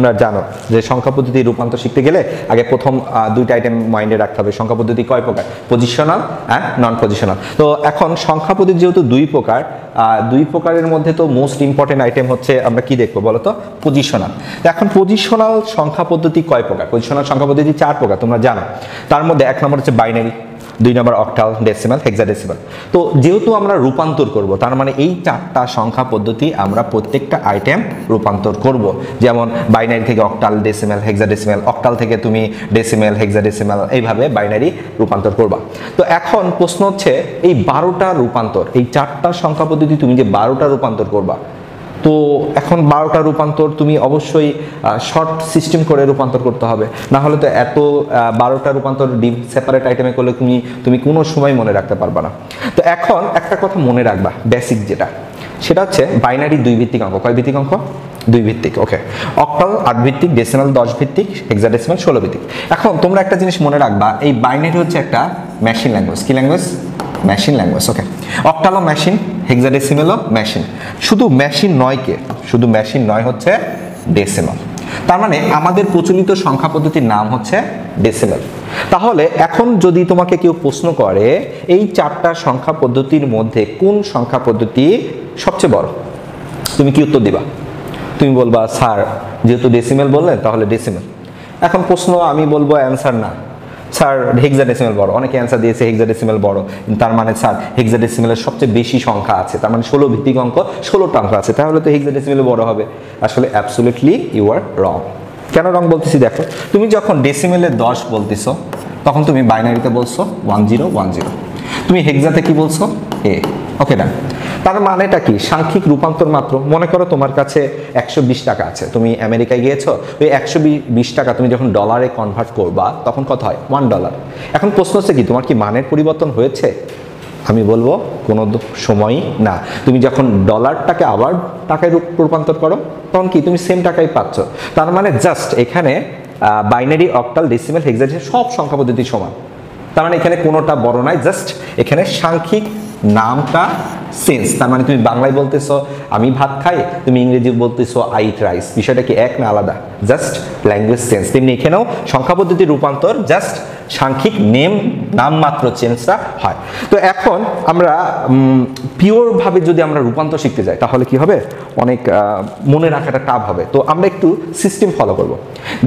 তোমরা জানো যে সংখ্যা পদ্ধতি রূপান্তর শিখতে গেলে আগে প্রথম দুইটা আইটেম মাইন্ডে রাখতে হবে। সংখ্যা পদ্ধতি কয় প্রকার? Positional and non positional. তো এখন সংখ্যা পদ্ধতি যেহেতু দুই প্রকার, দুই প্রকারের মধ্যে তো মোস্ট ইম্পর্টেন্ট আইটেম হচ্ছে আমরা কি দেখবো বলো তো? পজিশনাল। তো এখন পজিশনাল সংখ্যা পদ্ধতি কয় প্রকার? পজিশনাল সংখ্যা পদ্ধতি 4 প্রকার তোমরা জানো। তার মধ্যে 1 নম্বর হচ্ছে বাইনারি, 2 নম্বর অক্টাল, ডেসিমাল, হেক্সাডেসিমাল। তো যেহেতু আমরা রূপান্তর করব, তার মানে এই 4টা সংখ্যা পদ্ধতি আমরা প্রত্যেকটা আইটেম রূপান্তর করব। যেমন বাইনারি থেকে অক্টাল, ডেসিমাল, হেক্সাডেসিমাল, অক্টাল থেকে তুমি ডেসিমাল, হেক্সাডেসিমাল, এইভাবে বাইনারি রূপান্তর করবা। তো এখন প্রশ্ন হচ্ছে এই 12টা রূপান্তর, এই 4টা সংখ্যা পদ্ধতি তুমি যে 12টা রূপান্তর করবা, তো এখন 12টা রূপান্তর তুমি অবশ্যই শর্ট সিস্টেম করে রূপান্তর করতে হবে, না হলে তো এত 12টা রূপান্তর সেপারেট আইটেমে করলে তুমি কোনো সময় মনে রাখতে পারবে না। তো এখন একটা কথা মনে রাখবা, বেসিক যেটা, সেটা হচ্ছে বাইনারি 2 ভিত্তিক অঙ্ক। কয় ভিত্তিক অঙ্ক? 2 ভিত্তিক। ওকে। অক্টাল 8 ভিত্তিক, ডেসিমাল 10 ভিত্তিক, হেক্সাডেসিমাল 16 ভিত্তিক। এখন তোমরা একটা জিনিস মনে রাখবা, এই বাইনারি হচ্ছে একটা মেশিন ল্যাঙ্গুয়েজ। কি ল্যাঙ্গুয়েজ? Machine language. ওকে। অক্টালও মেশিন, হেক্সাডেসিমালও মেশিন। শুধু মেশিন নয় কে? শুধু মেশিন নয় হচ্ছে ডেসিমাল। তার মানে আমাদের প্রচলিত সংখ্যা পদ্ধতির নাম হচ্ছে ডেসিমাল। তাহলে এখন যদি তোমাকে কেউ প্রশ্ন করে এই 4টা সংখ্যা পদ্ধতির মধ্যে কোন সংখ্যা পদ্ধতি সবচেয়ে বড়, তুমি কি উত্তর দিবা? তুমি বলবা স্যার যেহেতু ডেসিমাল বললেন তাহলে ডেসিমাল। এখন প্রশ্ন আমি বলবো অ্যান্সার না, স্যার হেক্সাডেসিমাল বড়। অনেকে অ্যান্সার দিয়েছে হেক্সাডেসিমাল বড়, তার মানে স্যার হেক্সাডেসিমালের সবচেয়ে বেশি সংখ্যা আছে, তার মানে 16 ভিত্তিক অঙ্ক 16টা অঙ্ক আছে, তাহলে তো হেক্সাডেসিমাল বড় হবে। আসলে অ্যাবসলিউটলি ইউ আর রং। কেন রং বলতেছি দেখো, তুমি যখন ডেসিমালে 10 বলতেছো তখন তুমি বাইনারিতে বলছো 1010, তুমি হেক্সাতে কি বলছো? এ। ওকে ডান। তার মানেটা কি? সাংখ্যিক রূপান্তর মাত্র। মনে করো তোমার কাছে 120 টাকা আছে, তুমি আমেরিকায় গিয়েছো, ওই 120 টাকা তুমি যখন ডলারে কনভার্ট করবা তখন কত হয়? $1। এখন প্রশ্ন হচ্ছে কি তোমার কি মানের পরিবর্তন হয়েছে? আমি বলবো কোনো সময়ই না। তুমি যখন ডলারটাকে আবার টাকায় রূপান্তর করো তখন কি তুমি সেম টাকাই পাচ্ছ। তার মানে জাস্ট এখানে বাইনারি, অক্টাল, ডেসিমাল, হেক্সাডেসিমাল সব সংখ্যা পদ্ধতি সমান। তার মানে এখানে কোনোটা বড় নাই, জাস্ট এখানে সাংখ্যিক নামটা সেন্স। তার মানে তুমি বাংলায় বলতেছো আমি ভাত খাই, তুমি ইংরেজি বলতেছো আই ইট রাইস। বিষয়টা কি এক না আলাদা? Just language change. তেমনি এখানেও সংখ্যা পদ্ধতির রূপান্তর জাস্ট সাংখ্যিক নাম মাত্র চেঞ্জটা হয়। তো এখন আমরা পিওর ভাবে যদি আমরা রূপান্তর শিখতে যাই তাহলে কি হবে? অনেক মনে রাখাটা টাফ হবে। তো আমরা একটু সিস্টেম ফলো করব।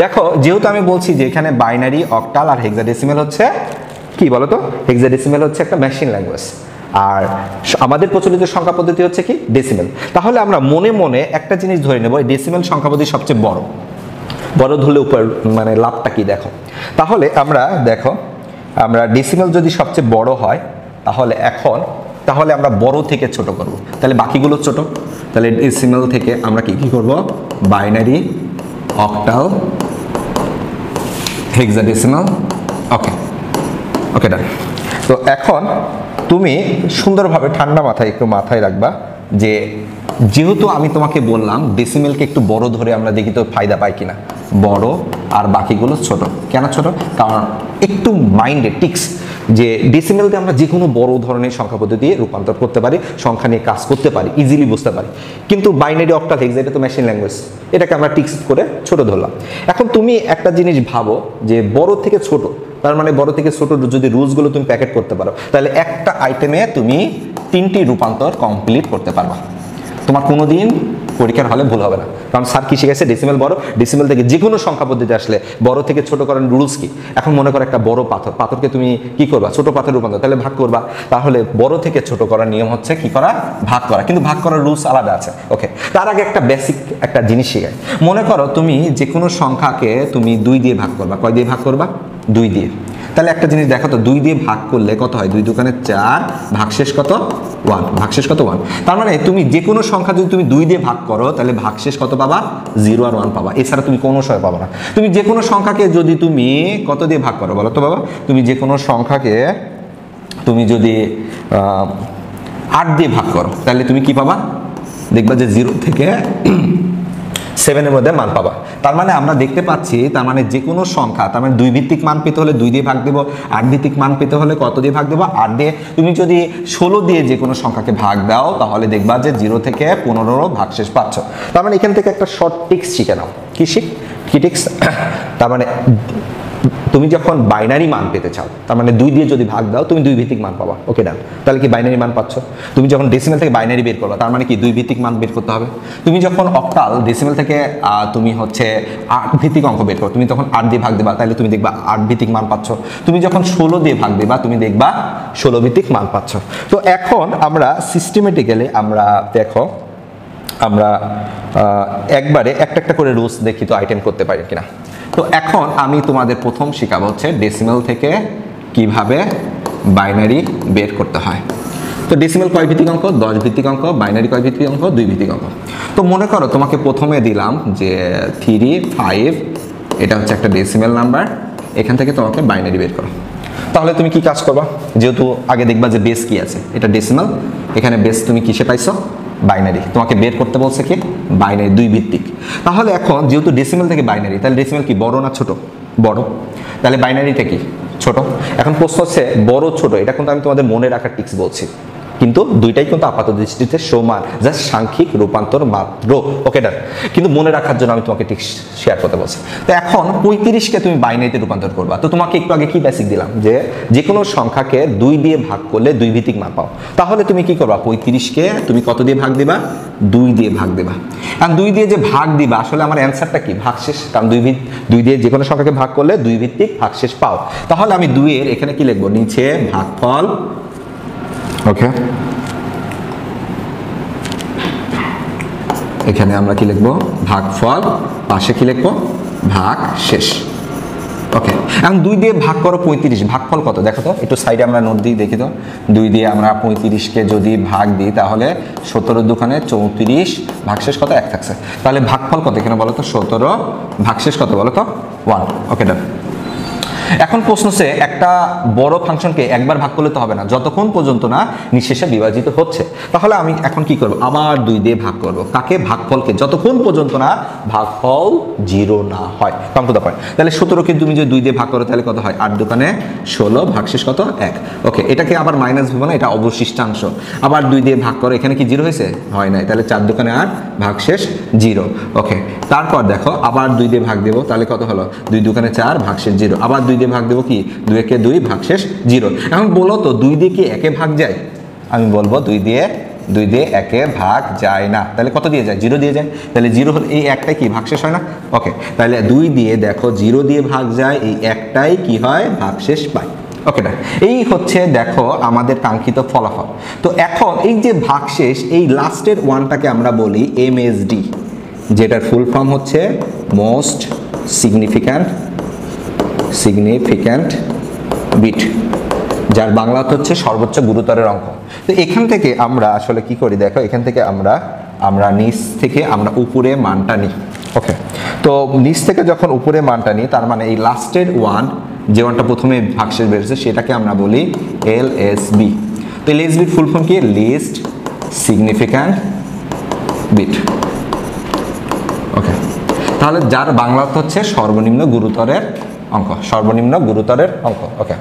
দেখো যেহেতু আমি বলছি যে এখানে বাইনারি, অক্টাল আর হেক্সাডেসিমাল হচ্ছে কি বলতো? হেক্সাডেসিমাল হচ্ছে একটা মেশিন ল্যাঙ্গুয়েজ, আর আমাদের প্রচলিত সংখ্যা পদ্ধতি হচ্ছে কি? ডেসিমাল। তাহলে আমরা মনে মনে একটা জিনিস ধরে নেব, ডেসিমাল সংখ্যা পদ্ধতি সবচেয়ে বড়। বড় ধরলে উপর মানে লাভটা কি দেখো। তাহলে আমরা ডেসিমাল যদি সবচেয়ে বড় হয় তাহলে আমরা বড় থেকে ছোট করব। তাহলে বাকিগুলো ছোট, তাহলে ডেসিমাল থেকে আমরা কি করব? Binary, octal, hexadecimal. Okay done. তো এখন তুমি সুন্দরভাবে ঠান্ডা মাথায় একটু মাথায় রাখবা যে যেহেতু আমি তোমাকে বললাম ডেসিমেলকে একটু বড় ধরে আমরা দেখি তো ফায়দা পাই কিনা। বড় আর বাকিগুলো ছোট। কেন ছোট? কারণ একটু মাইন্ডে টিক্স যে ডেসিমেলতে আমরা যে কোনো বড় ধরনের সংখ্যা পদ্ধতি রূপান্তর করতে পারি, সংখ্যা নিয়ে কাজ করতে পারি, ইজিলি বুঝতে পারি। কিন্তু বাইনারি, অক্টাল, হেক্সা এটা তো মেশিন ল্যাঙ্গুয়েজ, এটাকে আমরা টিক্স করে ছোট ধরলাম। এখন তুমি একটা জিনিস ভাবো যে বড় থেকে ছোট, তার মানে বড় থেকে ছোট যদি রুলসগুলো তুমি প্যাকেট করতে পারো তাহলে একটা আইটেমে তুমি 3টি রূপান্তর কমপ্লিট করতে পারবা। তোমার কোনোদিন পরীক্ষার হলে ভুল হবে না। কারণ স্যার কি শিখেছে? ডেসিমাল বড়, ডেসিমাল থেকে যে কোনো সংখ্যা পদ্ধতি আসলে বড় থেকে ছোট করার রুলস কি। এখন মনে করো একটা বড় পাথরকে তুমি কি করবা? ছোট পাথর রূপান্তর, তাহলে ভাগ করবা। তাহলে বড় থেকে ছোট করার নিয়ম হচ্ছে কি করা? ভাগ করা। কিন্তু ভাগ করার রুলস আলাদা আছে। ওকে, তার আগে একটা বেসিক একটা জিনিস শিখাই। মনে করো তুমি যে কোনো সংখ্যাকে তুমি 2 দিয়ে ভাগ করবা। কয় দিয়ে ভাগ করবা? 2 দিয়ে। তাহলে একটা জিনিস দেখো তো, 2 দিয়ে ভাগ করলে কত হয়? 2 দুগুণে 4, ভাগশেষ কত? 1। ভাগশেষ কত? 1। তার মানে তুমি যে কোনো সংখ্যা যদি তুমি 2 দিয়ে ভাগ করো তাহলে ভাগশেষ কত পাবা? 0 আর 1 পাবা। এছাড়া তুমি কোনো সময় পাবা না। তুমি যে কোনো সংখ্যাকে যদি তুমি কত দিয়ে ভাগ করো বলো তো বাবা? তুমি যে কোনো সংখ্যাকে তুমি যদি 8 দিয়ে ভাগ করো তাহলে তুমি কি পাবা? দেখবা যে 0 থেকে 7 এর মধ্যে মান পাবা। তার মানে আমরা দেখতে পাচ্ছি, তার মানে যে কোনো সংখ্যা, তার মানে 2 ভিত্তিক মান পেতে হলে 2 দিয়ে ভাগ দেবো, 8 ভিত্তিক মান পেতে হলে কত দিয়ে ভাগ দেবো? 8 দিয়ে। তুমি যদি 16 দিয়ে যে কোনো সংখ্যাকে ভাগ দাও তাহলে দেখবা যে 0 থেকে 15 ভাগশেষ পাচ্ছ। তার মানে এখান থেকে একটা শর্ট টিক্স শিখে নাও। কি শিখ? কি টিক্স? তার মানে তুমি যখন বাইনারি মান পেতে চাও, তার মানে 2 দিয়ে যদি ভাগ দাও তুমি 2 ভিত্তিক মান পাবা। ওকে ডান। তাহলে কি বাইনারি মান পাচ্ছ? তুমি যখন ডেসিমেল থেকে বাইনারি বের করবা, তার মানে কি 2 ভিত্তিক মান বের করতে হবে। তুমি যখন অক্টাল ডেসিমেল থেকে তুমি হচ্ছে 8 ভিত্তিক অঙ্ক বের করো, তুমি তখন 8 দিয়ে ভাগ দেবা, তাহলে তুমি দেখবা 8 ভিত্তিক মান পাচ্ছ। তুমি যখন 16 দিয়ে ভাগ দেবা, তুমি দেখবা 16 ভিত্তিক মান পাচ্ছ। তো এখন আমরা সিস্টেমেটিক্যালি আমরা দেখো আমরা একবারে একটা একটা করে রুলস দেখি তো আইটেম করতে পারি কিনা। তো এখন আমি তোমাদের প্রথম শেখাবো হচ্ছে ডেসিমেল থেকে কিভাবে বাইনারি বের করতে হয়। তো ডেসিমেল কয় ভিত্তিক অঙ্ক? 10 ভিত্তিক অঙ্ক। বাইনারি কয় ভিত্তিক অঙ্ক? 2 ভিত্তিক অঙ্ক। তো মনে করো তোমাকে প্রথমে দিলাম যে 3, 5, এটা হচ্ছে একটা ডেসিমেল নাম্বার, এখান থেকে তোমাকে বাইনারি বের করো। তাহলে তুমি কি কাজ করবা? যেহেতু আগে দেখবা যে বেস কি আছে, এটা ডেসিমেল, এখানে বেস তুমি কিসে পাইছো? বাইনারি। তোমাকে বের করতে বলছে কি? বাইনারি, 2 ভিত্তিক। তাহলে এখন যেহেতু ডেসিমেল থেকে বাইনারি, তাহলে ডেসিমেল কি বড় না ছোট? বড়। তাহলে বাইনারিটা কি? ছোট। এখন প্রশ্ন হচ্ছে বড় ছোট, এটা কিন্তু আমি তোমাদের মনে রাখার টিক্স বলছি, কিন্তু দুইটাই কিন্তু আপাত দৃষ্টিতে সমান, জাস্ট সাংখ্যিক রূপান্তর মাত্র। ওকে ডান। কিন্তু মনে রাখার জন্য আমি তোমাকে টিক্স শেয়ার করতে বলছি। তো এখন 35কে তুমি বাইনারিতে রূপান্তর করবা। তো তোমাকে একটু আগে কি বেসিক দিলাম যে যে কোনো সংখ্যাকে 2 দিয়ে ভাগ করলে 2 ভিত্তিক মান পাও। তাহলে তুমি কি করবা? 35কে তুমি কত দিয়ে ভাগ দিবা? 2 দিয়ে ভাগ দিবা। আর 2 দিয়ে যে ভাগ দিবা, আসলে আমার অ্যান্সারটা কি? ভাগশেষ। কারণ 2 দিয়ে যে কোনো সংখ্যাকে ভাগ করলে 2 ভিত্তিক ভাগশেষ পাও। তাহলে আমি 2 এর এখানে কি লিখবো? নিচে ভাগফল। ওকে, এখানে আমরা কি লিখবো? ভাগফল। পাশে কি লিখবো? ভাগ শেষ। ওকে, এখন 2 দিয়ে ভাগ করো 35, ভাগফল কত দেখো তো, একটু সাইডে আমরা নোট দিই, দেখি তো। 2 দিয়ে আমরা 35কে যদি ভাগ দিই, তাহলে 17 দুখানে 34, ভাগশেষ কত? 1 থাকছে। তাহলে ভাগফল কত এখানে বলো তো? 17, ভাগশেষ কত বলো তো? 1। ওকে ডান। এখন প্রশ্ন হচ্ছে একটা বড় ফাংশনকে একবার ভাগ করলে তো হবে না, যতক্ষণ পর্যন্ত না নিঃশেষে বিভাজিত হচ্ছে। তাহলে আমি এখন কি করব? আবার 2 দিয়ে ভাগ করব। কাকে? ভাগফলকে। যতক্ষণ পর্যন্ত না ভাগফল 0 না হয়। Come to the point. তাহলে 17কে তুমি যদি 2 দিয়ে ভাগ করো, তাহলে কত হয়? 8 দুকানে 16, ভাগশেষ কত? 1। ওকে, এটাকে আবার মাইনাস ভেবো না, এটা অবশিষ্টাংশ। আবার 2 দিয়ে ভাগ করো, এখানে কি 0 হয়েছে? হয় নাই। তাহলে 4 দুকানে 8, ভাগশেষ 0। ওকে, তারপর দেখো আবার 2 দিয়ে ভাগ দেবো, তাহলে কত হলো? 2 দুকানে 4, ভাগশেষ 0। আবার 2 দিয়ে ভাগ দেবো কি? 2 একে 2, ভাগশেষ 0। এখন বলো তো 2 দিয়ে কি 1-এ ভাগ যায়? আমি বলবো 2 দিয়ে 1-এ ভাগ যায় না। তাহলে কত দিয়ে যায়? 0 দিয়ে যায়। তাহলে 0 হলে এই একটাই কি ভাগশেষ হয় না? ওকে, তাহলে 2 দিয়ে দেখো 0 দিয়ে ভাগ যায়, এই একটাই কি হয়? ভাগশেষ পায়। ওকে না, এই হচ্ছে দেখো আমাদের কাঙ্ক্ষিত ফলাফল। তো এখন এই যে ভাগশেষ, এই লাস্টের ওয়ানটাকে আমরা বলি MSD, যেটার ফুল ফর্ম হচ্ছে মোস্ট সিগনিফিক্যান্ট বিট, যার বাংলা হচ্ছে সর্বোচ্চ গুরুতরের অঙ্ক। তো এখান থেকে আমরা আসলে কি করি দেখো, এখান থেকে আমরা নিচ থেকে আমরা উপরে মানটা নিই। ওকে, তো নিচ থেকে যখন উপরে মানটা নিই, তার মানে এই লাস্টের ওয়ান, যে ওয়ানটা প্রথমে ভাগশেষ বেরোচ্ছে, সেটাকে আমরা বলি LSB। তো LSB ফুল ফর্ম কি? Least significant bit. ওকে, তাহলে যার বাংলা হচ্ছে সর্বনিম্ন গুরুতরের অঙ্ক, সর্বনিম্ন গুরুতরের অঙ্ক। ওকে,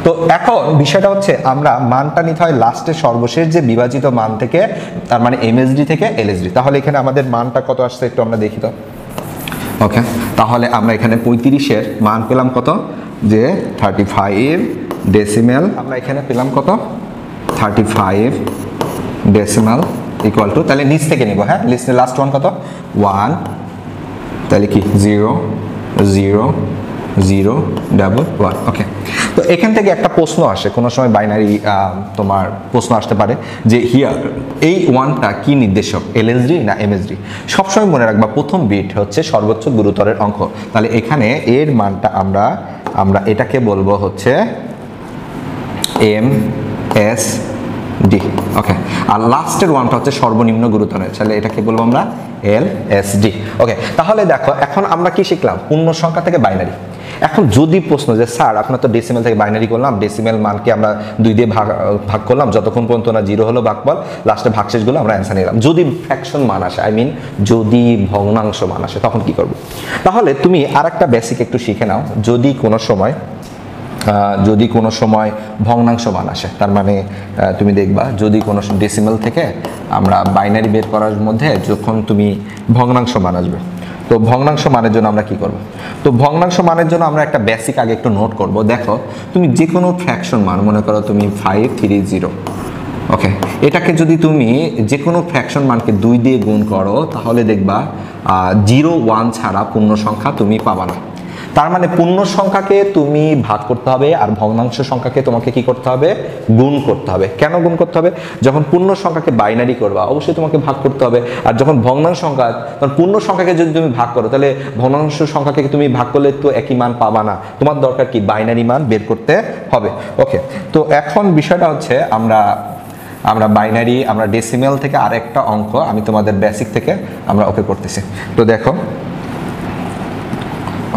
তো এখন বিষয়টা হচ্ছে আমরা মানটা নিতে হয় লাস্টের সর্বশেষ যে বিভাজিত মান থেকে, তার মানে MSD থেকে LSD। তাহলে এখানে আমাদের মানটা কত আসছে একটু আমরা দেখি তো। ওকে, তাহলে আমরা এখানে 35-এর মান পেলাম কত? যে 35 ডেসিমেল। আমরা এখানে পেলাম কত? 35 ডেসিমেল ইকুয়াল টু, তাহলে নিচ থেকে নিব। হ্যাঁ, লিস্টের লাস্ট ওয়ান কত? 1, তাহলে কি 0 0 0 1। ওকে, তো এখান থেকে একটা প্রশ্ন আসে, কোনো সময় বাইনারি তোমার প্রশ্ন আসতে পারে যে হিয়ার এই ওয়ানটা কি নির্দেশক, LSD না MSD? সবসময় মনে রাখবা প্রথম বিট হচ্ছে সর্বোচ্চ গুরুতরের অঙ্ক। তাহলে এখানে এর মানটা আমরা এটাকে বলবো হচ্ছে MSD। ওকে, আর লাস্টের ওয়ানটা হচ্ছে সর্বনিম্ন গুরুতরের, তাহলে এটাকে বলবো আমরা LSD। ওকে, তাহলে দেখো এখন আমরা কি শিখলাম? পূর্ণ সংখ্যা থেকে বাইনারি। এখন যদি প্রশ্ন যে স্যার আপনার তো ডেসিমেল থেকে বাইনারি করলাম, ডেসিমেল মানকে আমরা 2 দিয়ে ভাগ করলাম, যতক্ষণ পর্যন্ত না 0 হলো ভাগফল, লাস্টে ভাগশেষগুলো আমরা অ্যান্সার নিলাম। যদি ফ্র্যাকশন মান আসে, যদি ভগ্নাংশ মান আসে, তখন কি করব? তাহলে তুমি আরেকটা বেসিক একটু শিখে নাও। যদি কোনো সময় ভগ্নাংশ মান আসে, তার মানে তুমি দেখবা যদি কোনো ডেসিমেল থেকে আমরা বাইনারি বের করার মধ্যে যখন তুমি ভগ্নাংশ মান আসবে, তো ভগ্নাংশ মানের জন্য আমরা কি করব? তো ভগ্নাংশ মানের জন্য আমরা একটা বেসিক আগে একটু নোট করব। দেখো তুমি যে কোনো ফ্র্যাকশন মান, মনে করো তুমি 530, ওকে, এটাকে যদি তুমি যে কোনো ফ্র্যাকশন মানকে 2 দিয়ে গুণ করো তাহলে দেখবা 0, 1 ছাড়া পূর্ণ সংখ্যা তুমি পাবা না। তার মানে পূর্ণ সংখ্যাকে তুমি ভাগ করতে হবে আর ভগ্নাংশ সংখ্যাকে তোমাকে কি করতে হবে? গুণ করতে হবে। কেন গুণ করতে হবে? যখন পূর্ণ সংখ্যাকে বাইনারি করবা অবশ্যই তোমাকে ভাগ করতে হবে, আর যখন ভগ্নাংশ সংখ্যা, তখন পূর্ণ সংখ্যাকে যদি তুমি ভাগ করো তাহলে ভগ্নাংশ সংখ্যাকে তুমি ভাগ করলে তো একই মান পাবা না, তোমার দরকার কি? বাইনারি মান বের করতে হবে। ওকে, তো এখন বিষয়টা হচ্ছে আমরা বাইনারি, আমরা ডেসিমেল থেকে আরেকটা অঙ্ক আমি তোমাদের বেসিক থেকে আমরা ওকে করতেছি। তো দেখো,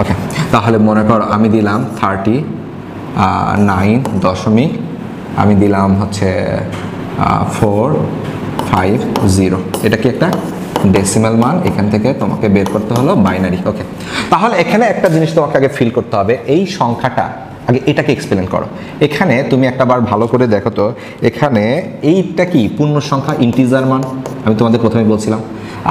ওকে, তাহলে মনে করো আমি দিলাম 39 আমি দিলাম হচ্ছে 450, এটা কি একটা ডেসিমাল মান, এখান থেকে তোমাকে বের করতে হলো বাইনারি। ওকে, তাহলে এখানে একটা জিনিস তোমাকে আগে ফিল করতে হবে, এই সংখ্যাটা আগে এটাকে এক্সপ্লেন করো। এখানে তুমি একটা বার ভালো করে দেখো তো, এখানে এইটা কি পূর্ণ সংখ্যা, ইন্টিজার মান, আমি তোমাদের প্রথমে বলছিলাম।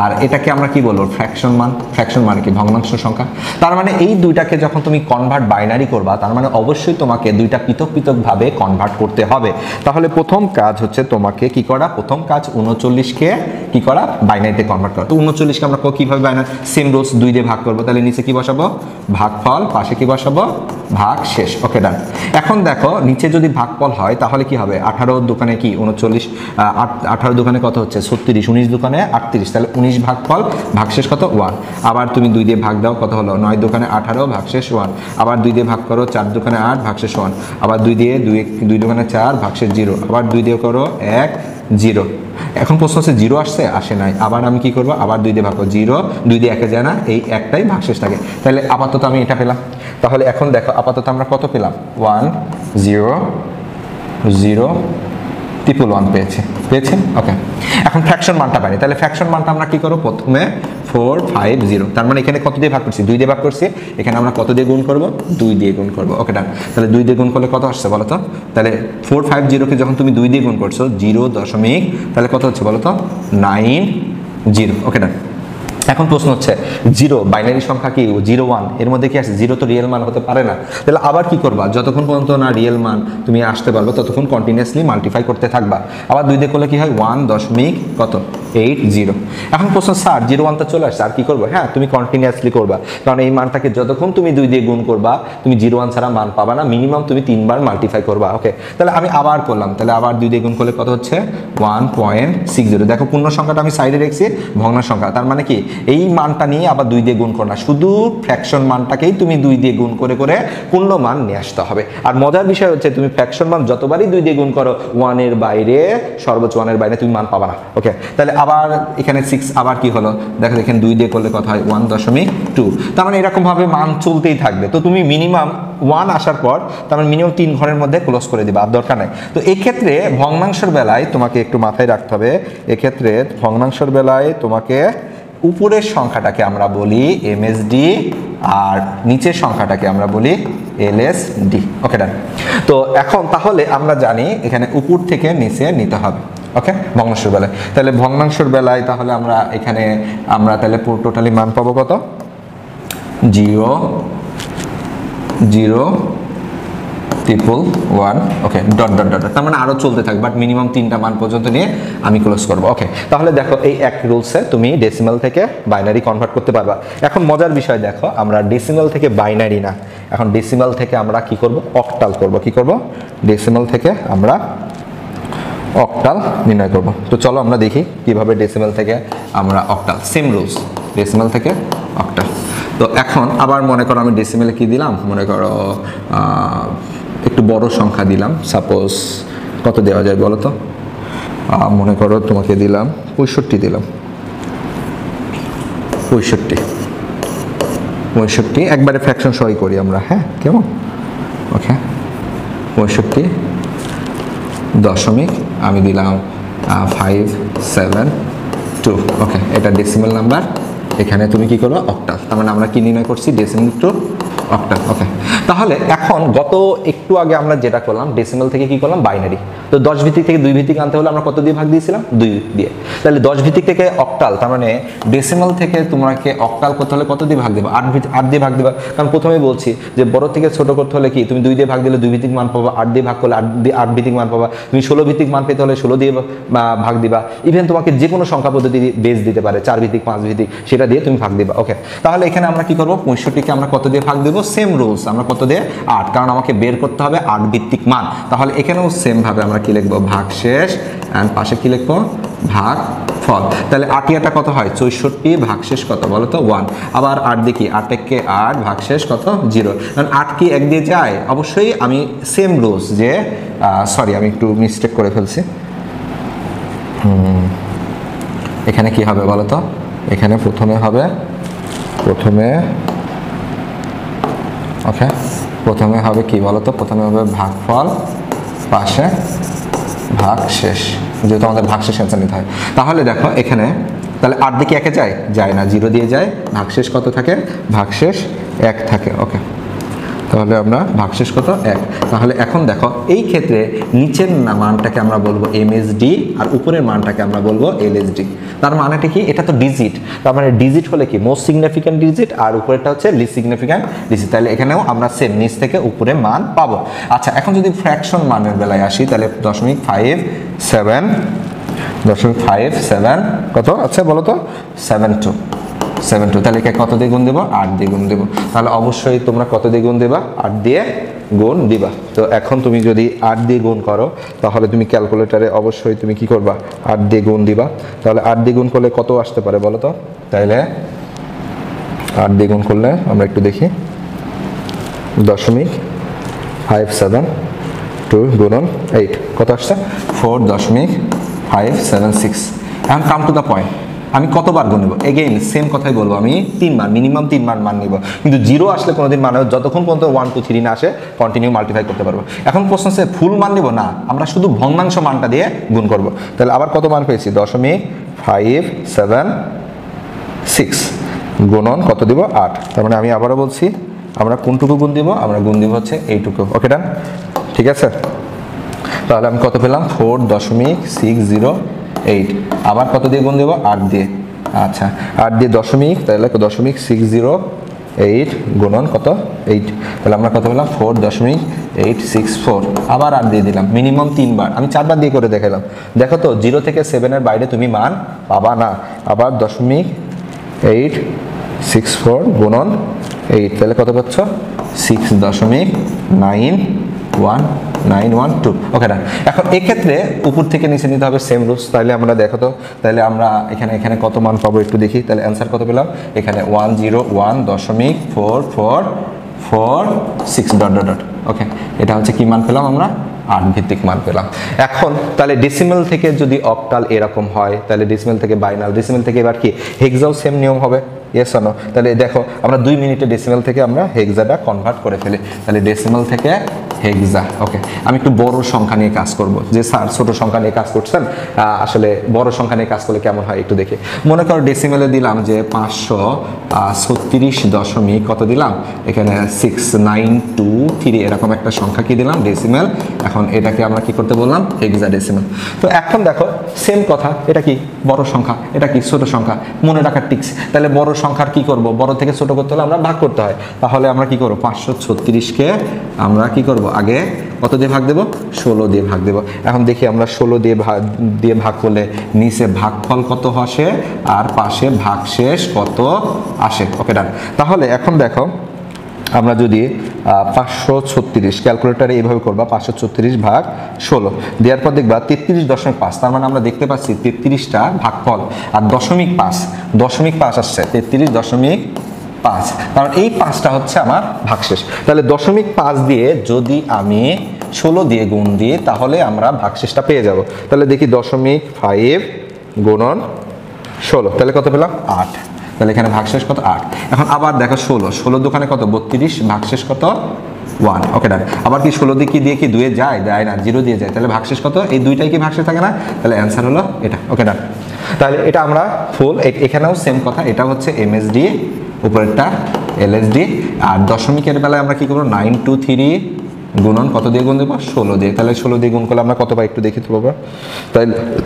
আর এটাকে আমরা কি বলবো? ফ্র্যাকশন মান। ফ্র্যাকশন মানে কি? ভগ্নাংশ সংখ্যা। তার মানে এই দুইটাকে যখন তুমি কনভার্ট বাইনারি করবা, তার মানে অবশ্যই তোমাকে দুইটা পৃথক পৃথকভাবে কনভার্ট করতে হবে। তাহলে প্রথম কাজ হচ্ছে তোমাকে কি করা? প্রথম কাজ 39কে কি করা? বাইনারিতে কনভার্ট করা। তো 39কে আমরা কিভাবে বাইনারি? সেম রুলস, 2 দিয়ে ভাগ করবো। তাহলে নিচে কি বসাবো? ভাগফল, পাশে কি বসাবো? ভাগ শেষ। ওকে, ডান। এখন দেখো নিচে যদি ভাগফল হয় তাহলে কি হবে? 18 দোকানে কি 39, 18 দোকানে কত হচ্ছে? 36, 19 দোকানে 38, তাহলে 19 ভাগফল, ভাগশেষ কত? 1। আবার তুমি 2 দিয়ে ভাগ দাও, কত হলো? 9 দোকানে 18, ভাগশেষ 1। আবার 2 দিয়ে ভাগ করো, 4 দোকানে 8, ভাগশেষ 1। আবার 2 দিয়ে 2 দোকানে 4, ভাগশেষ 0। আবার 2 দিয়ে করো 1, 0। এখন প্রশ্ন হচ্ছে 0 আসছে? আসে নাই। আবার আমি কি করব? আবার 2 দিয়ে ভাগ করব, 0, 2 দিয়ে 1 যায় না, এই একটাই ভাগশেষ থাকে। তাহলে আপাতত আমি এটা পেলাম। তাহলে এখন দেখো আপাতত আমরা কত পেলাম? 1 0 0 1 পেয়েছি। ওকে, এখন ফ্র্যাকশন মানটা পাইনি, তাহলে ফ্র্যাকশন মানটা আমরা কি করব? প্রথমে 450, তার মানে এখানে কত দিয়ে ভাগ করছি? 2 দিয়ে ভাগ করছি। এখানে আমরা কত দিয়ে গুণ করব? 2 দিয়ে গুণ করব। ওকে, ডান। তাহলে 2 দিয়ে গুণ করলে কত আসছে বলো তো? তাহলে 450কে যখন তুমি 2 দিয়ে গুণ করছো 0. তাহলে কত হচ্ছে বলো তো? 90। ওকে, ডান। এখন প্রশ্ন হচ্ছে 0 বাইনারি সংখ্যা কি 0 1, এর মধ্যে কি আছে? 0 তো রিয়েল মান হতে পারে না। তাহলে আবার কি করবা? যতক্ষণ পর্যন্ত না রিয়েল মান তুমি আসতে পারবে ততক্ষণ কন্টিনিউয়াসলি মাল্টিপ্লাই করতে থাকবা। আবার 2 দিয়ে করলে কি হয়? 1.80। এখন প্রশ্ন, স্যার 0 1 তো চলে আসছে, আর কি করবো? হ্যাঁ, তুমি কন্টিনিউয়াসলি করবা, কারণ এই মানটাকে যতক্ষণ তুমি 2 দিয়ে গুণ করবা তুমি 0 1 ছাড়া মান পাবা না, মিনিমাম তুমি 3 বার মাল্টিপ্লাই করবা। ওকে, তাহলে আমি আবার করলাম, তাহলে আবার 2 দিয়ে গুণ করলে কত হচ্ছে? 1.60। দেখো পূর্ণ সংখ্যাটা আমি সাইডে রেখেছি, ভগ্নাংশ সংখ্যা, তার মানে কি এই মানটা নিয়ে আবার 2 দিয়ে গুণ করো না, শুধু ফ্র্যাকশন মানটাকেই তুমি 2 দিয়ে গুণ করে করে পূর্ণ মান নিয়ে আসতে হবে। আর মজার বিষয় হচ্ছে তুমি ফ্র্যাকশন মান যতবারই 2 দিয়ে গুণ করো 1 এর বাইরে, সর্বোচ্চ 1 এর বাইরে তুমি মান পাবা না। ওকে, তাহলে আবার এখানে 6, আবার কি হলো? দেখো এখানে 2 দিয়ে করলে কত হয়? 1.2। তার মানে এরকম ভাবে মান চলতেই থাকবে। তো তুমি মিনিমাম 1 আসার পর তার মানে মিনিমাম 3 ঘরের মধ্যে ক্লোজ করে দিবা, আর দরকার নাই। তো এই ক্ষেত্রে ভগ্নাংশের বেলায় তোমাকে একটু মাথায় রাখতে হবে, এক্ষেত্রে ভগ্নাংশের বেলায় তোমাকে উপরের সংখ্যাটাকে আমরা বলি এমএসডি আর নিচের সংখ্যাটাকে আমরা বলি এলএসডি। ওকে, ডান। তো এখন তাহলে আমরা জানি এখানে উপর থেকে নিচে নিতে হবে। ওকে, ভগ্নাংশের বেলায়, তাহলে ভগ্নাংশের বেলায় তাহলে আমরা এখানে তাহলে টোটালি মান পাবো কত? 0 0 111। ওকে, ডট ডট ডট, তার মানে আরো চলতে থাকবে, বাট মিনিমাম 3টা মান পর্যন্ত নিয়ে আমি ক্লোজ করব। ওকে, তাহলে দেখো এই এক রুলসে তুমি ডেসিমাল থেকে বাইনারি কনভার্ট করতে পারবা। এখন মজার বিষয় দেখো, আমরা ডেসিমাল থেকে বাইনারি না, এখন ডেসিমাল থেকে আমরা কি করব? অক্টাল করব। কি করব? ডেসিমাল থেকে আমরা অক্টাল নির্ণয় করব। তো চলো আমরা দেখি কিভাবে ডেসিমাল থেকে আমরা অক্টাল, সেম রুলস, ডেসিমাল থেকে অক্টাল। তো এখন আবার মনে করো আমি ডেসিমেলে কি দিলাম? মনে করো একটু বড় সংখ্যা দিলাম, সাপোজ কত দেওয়া যায় বলো তো? মনে করো তোমাকে দিলাম 65 দিলাম, 65 একবারে ফ্র্যাকশন সহই করি আমরা, হ্যাঁ কেমন? ওকে, 65 আমি দিলাম 572। ওকে, এটা ডেসিমেল নাম্বার, এখানে তুমি কি করো? অক্টাল। তার মানে আমরা কি নির্ণয় করছি? Decimal two octal. ওকে, তাহলে এখন গত একটু আগে আমরা যেটা করলাম ডেসিমাল থেকে কি করলাম বাইনারি, তো 10 ভিত্তিক থেকে 2 ভিত্তিক আনতে হলে আমরা কত দিয়ে ভাগ দিয়েছিলাম 2 দিয়ে। তাহলে 10 ভিত্তিক থেকে অক্টাল, তার মানে ডেসিমাল থেকে তোমাকে অক্টাল করতে হলে কত দিয়ে ভাগ দেবা 8 দিয়ে ভাগ দেবা, কারণ প্রথমেই বলছি যে বড় থেকে ছোট করতে হলে কি তুমি 2 দিয়ে ভাগ দিলে 2 ভিত্তিক মান পাবা, 8 দিয়ে ভাগ করলে 8 ভিত্তিক মান পাবা, তুমি 16 ভিত্তিক মান পেতে হলে 16 দিয়ে ভাগ দিবা। ইভেন তোমাকে যে কোনো সংখ্যা পদ্ধতি বেস দিতে পারে, 4 ভিত্তিক 5 ভিত্তিক, সেটা দিয়ে তুমি ভাগ দিবা। ওকে, তাহলে এখানে আমরা কি করব 65 কে আমরা কত দিয়ে ভাগ দেব, সেম রুলস, আমরা কত দিয়ে 8, কারণ আমাকে বের করতে হবে 8 ভিত্তিক মান। তাহলে এখানেও সেম ভাবে আমরা কি লিখব ভাগশেষ, এন্ড পাশে কি লিখব ভাগ ফল। তাহলে 8 কত হয় 64, ভাগশেষ কত বলো তো 1। আবার 8 দেখি 8 কে 8, ভাগশেষ কত 0, কারণ 8 কি 1 দিয়ে যায়, অবশ্যই আমি সেম রুলস যে সরি আমি একটু মিস্টেক করে ফেলছি, এখানে কি হবে বলো তো, এখানে প্রথমে হবে ওকে, প্রথমে হবে কি বলতো, প্রথমে হবে ভাগফল পাশে ভাগশেষ, যেহেতু আমাদের ভাগশেষ অ্যান্সার নিতে হয়। তাহলে দেখো এখানে তাহলে 8 দিকে 1 যায় না, 0 দিয়ে যায়, ভাগশেষ কত থাকে, ভাগশেষ 1 থাকে। ওকে, তাহলে আমরা ভাগশেষ কত 1। তাহলে এখন দেখো এই ক্ষেত্রে নিচের মানটাকে আমরা বলবো এমএসডি আর উপরের মানটাকে আমরা বলবো এলএসডি। তার মানেটা কি, এটা তো ডিজিট, তার মানে ডিজিট হলে কি মোস্ট সিগনিফিক্যান্ট ডিজিট আর উপরেরটা হচ্ছে লিস্ট সিগনিফিক্যান্ট ডিজিট। তাহলে এখানেও আমরা সেম নিচ থেকে উপরে মান পাবো। আচ্ছা, এখন যদি ফ্র্যাকশন মানের বেলায় আসি তাহলে 0.57 কত আচ্ছা বলো তো 72, তাহলে কত দিয়ে গুণ দেবো 8 দিয়ে গুণ দেবো। তাহলে অবশ্যই তোমরা কত দিয়ে গুণ দেবা 8 দিয়ে গুণ দিবা। তো এখন তুমি যদি 8 দিয়ে গুণ করো তাহলে তুমি ক্যালকুলেটরে অবশ্যই তুমি কি করবা 8 দিয়ে গুণ দিবা। তাহলে 8 দিয়ে গুণ করলে কত আসতে পারে বলো তো, তাহলে 8 দিয়ে গুণ করলে আমরা একটু দেখি 0.572 গুণন 8 কত আসছে 4.576। এখন কাম টু দ্য পয়েন্ট, আমি কতবার গুণ নেব, এগেইন সেম কথাই বলবো, আমি 3 বার মিনিমাম 3 বার মান নিব, কিন্তু 0 আসলে কোনোদিন মানে যতক্ষণ পর্যন্ত 1 2 3 না আসে কন্টিনিউ মাল্টিপ্লাই করতে পারবো। এখন প্রশ্ন হচ্ছে ফুল মান নিব না, আমরা শুধু ভগ্নাংশ মানটা দিয়ে গুণ করব। তাহলে আবার কত মান পেয়েছি 0.576 গুণন কত দিব 8। তার মানে আমি আবারও বলছি আমরা কোনটুকু গুণ দিব, আমরা গুণ দিব হচ্ছে এইটুকু। ওকে ডান, ঠিক আছে। তাহলে আমি কত পেলাম 4.608, আবার কত দিয়ে গুণ দেবো 8 দিয়ে, আচ্ছা 8 দিয়ে দশমিক, তাহলে 0.608 গুণন কত 8, তাহলে আমরা কত পেলাম 4.864, আবার 8 দিয়ে দিলাম, মিনিমাম 3 বার, আমি 4 বার দিয়ে করে দেখালাম। দেখো তো 0 থেকে 7 এর বাইরে তুমি মান পাবা না। আবার 0.864 গুণন 8, তাহলে কত পাচ্ছ 6.912। ওকে না, এখন এক্ষেত্রে উপর থেকে নিচে নিতে হবে সেম রুলস। তাহলে আমরা দেখো তো, তাহলে আমরা এখানে কত মান পাবো একটু দেখি। তাহলে অ্যান্সার কত পেলাম, এখানে 101.4446 ... ওকে, এটা হচ্ছে কি মান পেলাম আমরা 8 ভিত্তিক মান পেলাম। এখন তাহলে ডেসিমেল থেকে যদি অক্টাল এরকম হয়, তাহলে ডেসিমেল থেকে বাইনাল, ডেসিমেল থেকে এবার কি হেক্সাও সেম নিয়ম হবে, ইয়েস অর নো। তাহলে দেখো আমরা 2 মিনিটে ডেসিমেল থেকে আমরা হেক্সাটা কনভার্ট করে ফেলি। তাহলে ডেসিমেল থেকে হেক্সা। ওকে, আমি একটু বড় সংখ্যা নিয়ে কাজ করব, যে স্যার ছোট সংখ্যা নিয়ে কাজ করছেন, আসলে বড় সংখ্যা নিয়ে কাজ করলে কেমন হয় একটু দেখে। মনে করো ডেসিমেলে দিলাম যে 536 দশমিক কত দিলাম, এখানে 6923 এরকম একটা সংখ্যা কি দিলাম ডেসিমেল। এখন এটাকে আমরা কি করতে বললাম হেক্সা ডেসিমেল। তো এখন দেখো সেম কথা, এটা কি বড় সংখ্যা, এটা কি ছোট সংখ্যা, মনে রাখার টিক্স। তাহলে বড় সংখ্যার কি করব, বড় থেকে ছোট করতে হলে আমরা ভাগ করতে হয়। তাহলে আমরা কি করব 536কে আমরা কি করব আগে কত দিয়ে ভাগ দেব 16 দিয়ে ভাগ দেব। এখন দেখি আমরা 16 দিয়ে ভাগ করলে নিচে ভাগফল কত আসে আর পাশে ভাগশেষ কত আসে। ওকে ডান। তাহলে এখন দেখো আমরা যদি 536 ক্যালকুলেটারে এইভাবে করবা 536 ভাগ 16 দেওয়ার পর দেখবা 33.5, তার মানে আমরা দেখতে পাচ্ছি 33টা ভাগফল আর দশমিক 5 আসছে 33.5, কারণ এই 5টা হচ্ছে আমার ভাগশেষ। তাহলে 0.5 দিয়ে যদি আমি 16 দিয়ে গুণ দিই তাহলে আমরা ভাগশেষটা পেয়ে যাব। তাহলে দেখি 0.5 গুণন 16, তাহলে কত পেলাম 8, তাহলে এখানে ভাগশেষ কত 8। এখন আবার দেখো 16 দোকানে কত 32, ভাগশেষ কত 1। ওকে ডান। আবার কি 16 দিয়ে কি 2 যায় না, 0 দিয়ে যায়, তাহলে ভাগশেষ কত, এই দুইটাই কি ভাগশেষ থাকে না, তাহলে অ্যান্সার হলো এটা। ওকে ডান। তাহলে এটা আমরা ফুল, এখানেও সেম কথা, এটা হচ্ছে এমএসডি, উপরেরটা LSD। আর দশমিকের বেলায় আমরা কি করবো 923 গুণন কত দিয়ে গুণ দেবো 16 দিয়ে। তাহলে 16 দিয়ে গুণ করলে আমরা কত পাই একটু দেখি তো বাবা।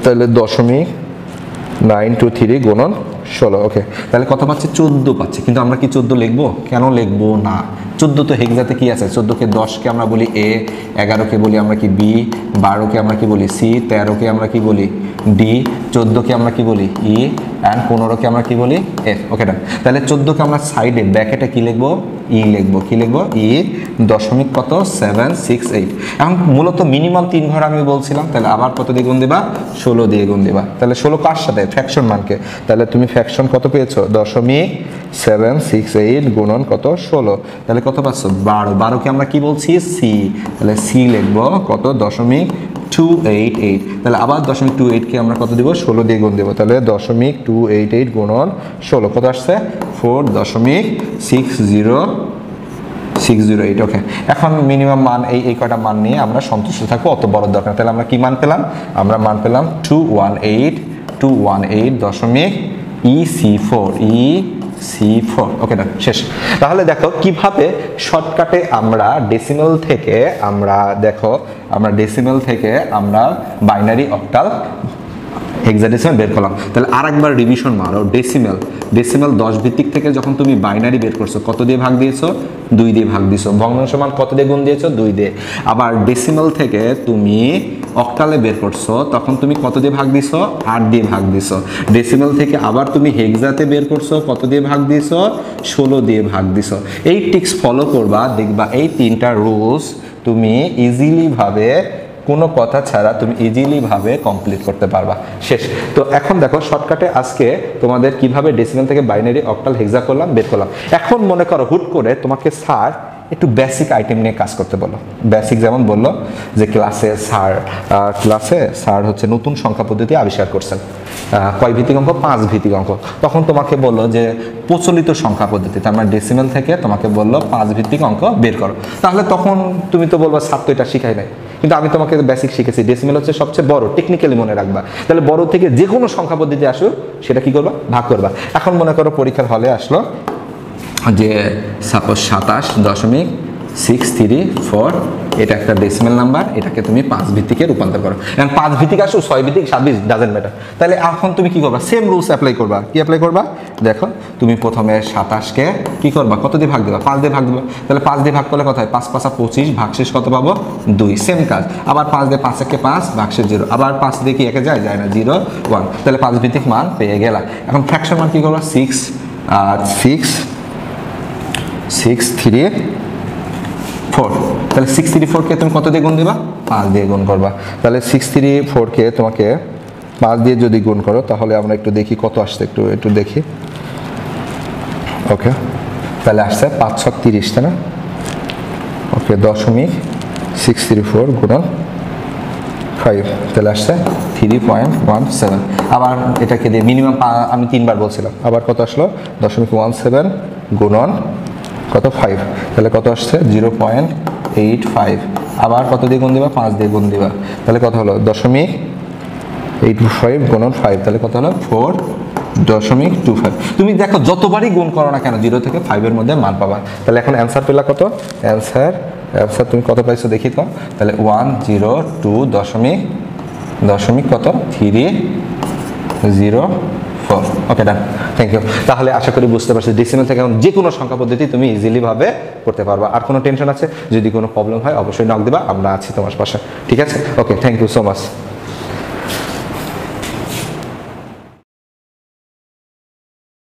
তাহলে 0.923 গুণন 16। ওকে, তাহলে কত পাচ্ছে 14 পাচ্ছে। কিন্তু আমরা কি 14 লিখবো? কেন লিখবো না? 14 তো হেক্সাতে কি আছে? 14কে 10কে আমরা বলি A, 11কে বলি আমরা কি B, 12কে আমরা কি বলি C, 13কে আমরা কি বলি D, 14কে আমরা কি বলি E, অ্যান্ড 15কে আমরা কি বলি F। ওকে ডান। তাহলে 14কে আমরা সাইডে ব্র্যাকেটে কি লিখবো? E লিখবো। কি লিখবো? E দশমিক কত 768। এখন মূলত মিনিমাম 3 ঘর আমি বলছিলাম। তাহলে আবার কত দিয়ে গুণ দেবা? 16 দিয়ে গুণ দেবা। তাহলে 16 কার সাথে? ফ্র্যাকশন মানকে। তাহলে তুমি ফ্র্যাকশন কত পেয়েছো? 0.768 গুণন কত 16। তাহলে কত পাচ্ছ? 12। 12কে আমরা কি বলছি? C। তাহলে C লিখবো কত 0.288। তাহলে আবার 0.288কে আমরা কত দিব? 16 দিয়ে গুণ দেবো। তাহলে 0.288 গুণন 16 কত আসছে? 4.608। ওকে, এখন মিনিমাম মান এই কয়টা মান নিয়ে আমরা সন্তুষ্ট থাকবো, অত বড় দরকার। তাহলে আমরা কি মান পেলাম? আমরা মান পেলাম 218 দশমিক EC4। ওকে ডান, শেষ। তাহলে দেখো কিভাবে শর্টকাটে আমরা ডেসিমেল থেকে আমরা বাইনারি অক্টাল হেক্সাডেসিমাল বের করলাম। তাহলে আরেকবার রিভিশন মারো। ডেসিমেল 10 ভিত্তিক থেকে যখন তুমি বাইনারি বের করছো কত দিয়ে ভাগ দিয়েছো? 2 দিয়ে ভাগ দিয়েছো। ভগ্নাংশ মান কত দিয়ে গুণ দিয়েছো? 2 দিয়ে। আবার ডেসিমেল থেকে তুমি অক্টালে বের করছো তখন তুমি কত দিয়ে ভাগ দিছো? 8 দিয়ে ভাগ দিছো। ডেসিমেল থেকে আবার তুমি হেক্সাতে বের করছো কত দিয়ে ভাগ দিছো? 16 দিয়ে ভাগ দিছো। এই টিক্স ফলো করবা, দেখবা এই 3টা রুলস তুমি ইজিলি ভাবে কোনো কথা ছাড়া তুমি ইজিলি ভাবে কমপ্লিট করতে পারবা। শেষ। তো এখন দেখো শর্টকাটে আজকে তোমাদের কিভাবে ডেসিমেল থেকে বাইনারি অক্টাল হেক্সা করলাম, বের করলাম। এখন মনে করো হুট করে তোমাকে স্যার একটু বেসিক আইটেম নিয়ে কাজ করতে বলো। বেসিক যেমন বললো যে ক্লাসে স্যার হচ্ছে নতুন সংখ্যা পদ্ধতি আবিষ্কার করছেন। কয় ভিত্তিক অঙ্ক? 5 ভিত্তিক অঙ্ক। তখন তোমাকে বললো যে প্রচলিত সংখ্যা পদ্ধতি, তার মানে ডেসিমেল থেকে তোমাকে বললো 5 ভিত্তিক অঙ্ক বের করো। তাহলে তখন তুমি তো বলবা স্যার তো এটা শিখাই নাই, কিন্তু আমি তোমাকে বেসিক শিখেছি। ডেসিমেল হচ্ছে সবচেয়ে বড়, টেকনিক্যালি মনে রাখবা। তাহলে বড় থেকে যে কোনো সংখ্যা পদ্ধতি আসুক সেটা কি করবা? ভাগ করবা। এখন মনে করো পরীক্ষার হলে আসলো যে সাপোজ 27.634, এটা একটা ডেসিমেল নাম্বার, এটাকে তুমি 5 ভিত্তিকে রূপান্তর করো। এখন 5 ভিত্তিক আসো 6 ভিত্তিক 27 ডাজেন্ট ম্যাটার। তাহলে এখন তুমি কি করবা? সেম রুলস অ্যাপ্লাই করবা। কি অ্যাপ্লাই করবা? দেখো তুমি প্রথমে 27কে কি করবা? কত দিয়ে ভাগ দেবা? 5 দিয়ে ভাগ দেবা। তাহলে 5 দিয়ে ভাগ করলে কত হয়? 5 5 25, ভাগশেষ কত পাবো? 2। সেম কাজ। আবার 5 দিয়ে 5 একে 5, ভাগশেষ 0। আবার 5 দিয়ে কি একে যায় না, 0 1। তাহলে 5 ভিত্তিক মান পেয়ে গেলা। এখন ফ্র্যাকশন মান কি করবা? 634। তাহলে 634কে তুমি কত দিয়ে গুণ দিবা? 5 দিয়ে গুণ করবা। তাহলে 634কে তোমাকে 5 দিয়ে যদি গুণ করো তাহলে আমরা একটু দেখি কত আসছে, একটু দেখি। ওকে, তাহলে আসছে 5 6 30, তাই না? ওকে, 0.634 গুণন 5, তাহলে আসছে 3.17। আবার এটাকে দিয়ে মিনিমাম আমি 3 বার বলছিলাম, আবার কত আসলো? 0.17 গুণন কত 5, তাহলে কত আসছে? 0.85। আবার কত দিয়ে গুণ দিবা? 5 দিয়ে গুণ দিবা। তাহলে কত হলো? 0.85 গুণন 5, তাহলে কত হলো? 4.25। তুমি দেখো যতবারই গুণ করো না কেন 0 থেকে 5 এর মধ্যে মান পাবা। তাহলে এখন অ্যান্সার পেলা কত? অ্যান্সার তুমি কত পাইছো দেখি তো। তাহলে 102 কত 304। ওকে ডান, থ্যাংক ইউ। তাহলে আশা করি বুঝতে পারছি ডেসিমেল থেকে যে কোনো সংখ্যা পদ্ধতি তুমি ইজিলি ভাবে করতে পারবা। আর কোনো টেনশন আছে? যদি কোনো প্রবলেম হয় অবশ্যই নক দিবা, আমরা আছি তোমার পাশে। ঠিক আছে? ওকে, থ্যাংক ইউ সো মাচ।